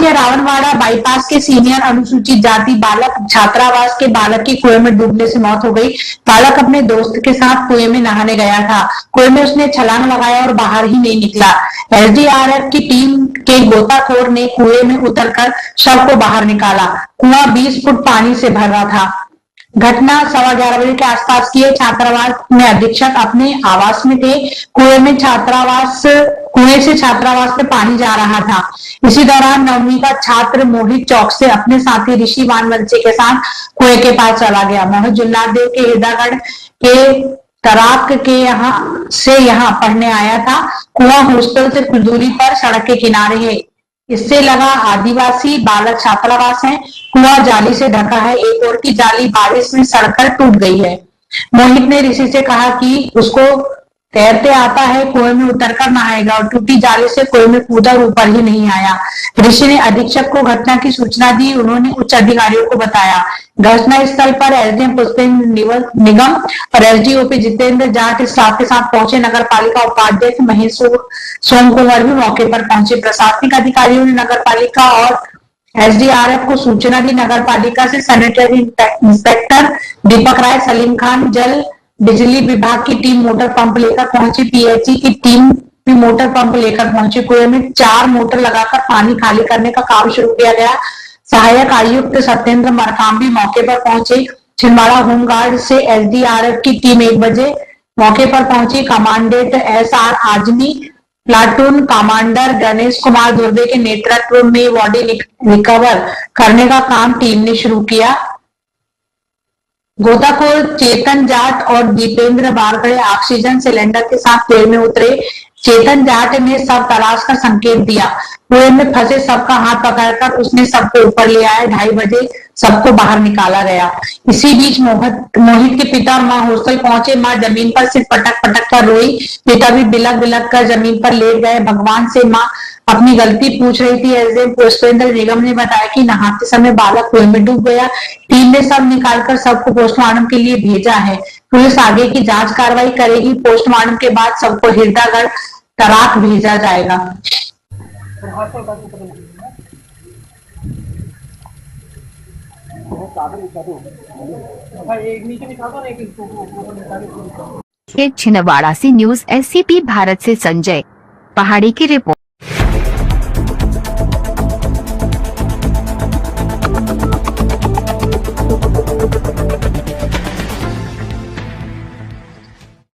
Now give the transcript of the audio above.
रावणवाड़ा bypass के senior अनुसूचित जाति बालक छात्रावास के बालक की कुएं में डूबने से मौत हो गई। बालक अपने दोस्त के साथ कुएं में नहाने गया था। कुएं में उसने छलांग लगाया और बाहर ही नहीं निकला। एसडीआरएफ की टीम के गोताखोर ने कुएं में उतरकर शव को बाहर निकाला। कुआं 20 फुट पानी से भरा था। घटना 11:15 बजे के आसपास की है। छात्रावास में अधीक्षक अपने आवास में थे। कुएं से छात्रावास में पानी जा रहा था। इसी दौरान 9वीं का छात्र मोहित चौक से अपने साथी ऋषि वानवंशी के साथ कुएं के पास चला गया। मोहित जुन्नारदेव के हिदागढ़ के तराक के यहाँ पढ़ने आया था। कुआं हॉस्टल से कुछ दूरी पर सड़क के किनारे है। इससे लगा आदिवासी बालक छात्रावास है। कुआं जाली से ढका है। एक और की जाली बारिश में सड़कर टूट गई है। मोहित ने ऋषि से कहा कि उसको तैरते आता है, कुएं में उतरकर नहाएगा, और टूटी जाली से कुएं में कूदा और ऊपर ही नहीं आया। ऋषि ने अधीक्षक को घटना की सूचना दी। उन्होंने उच्च अधिकारियों को बताया। घटना स्थल पर एसडीएम पुष्पेंद्र निगम और एसडीओपी जितेंद्र जाट स्टाफ के साथ पहुंचे। नगर पालिका उपाध्यक्ष महेश सोम कुंवर भी मौके पर पहुंचे। प्रशासनिक अधिकारियों ने नगर पालिका और एसडीआरएफ को सूचना दी। नगर पालिका से सैनिटरी इंस्पेक्टर दीपक राय, सलीम खान, जल बिजली विभाग की टीम मोटर पंप लेकर पहुंची। पीएचई की टीम भी मोटर पंप लेकर पहुंची। कुएं में 4 मोटर लगाकर पानी खाली करने का काम शुरू किया गया। सहायक आयुक्त सत्येंद्र मरकाम भी मौके पर पहुंचे। छिंदवाड़ा होमगार्ड से एसडीआरएफ की टीम 1 बजे मौके पर पहुंची। Commandant SR Azmi, platoon commander Ganesh Kumar Durve के नेतृत्व में बॉडी रिकवर करने का काम टीम ने शुरू किया। गोताखोर चेतन जाट और दीपेंद्र बारगड़े ऑक्सीजन सिलेंडर के साथ कुएं में उतरे। चेतन जाट ने शव तलाश का संकेत दिया। कुएं में फंसे शव का हाथ पकड़कर उसने सबको ऊपर ले आया। 2:30 बजे सबको बाहर निकाला गया। इसी बीच मोहित के पिता और मां हॉस्टल पहुंचे। मां जमीन पर सिर्फ पटक पटक कर रोई। पिता भी बिलक बिलक कर जमीन पर लेट गए। भगवान से मां अपनी गलती पूछ रही थी। एसडीएम पुष्पेंद्र निगम ने बताया कि नहाते समय बालक कुएं में डूब गया। टीम ने सब निकालकर सबको पोस्टमार्टम के लिए भेजा है। पुलिस आगे की जांच कार्रवाई करेगी। पोस्टमार्टम के बाद सबको हिरदागढ़ तराक भेजा जाएगा। छिंदवाड़ा से न्यूज एससीपी भारत से संजय पहाड़ी की रिपोर्ट।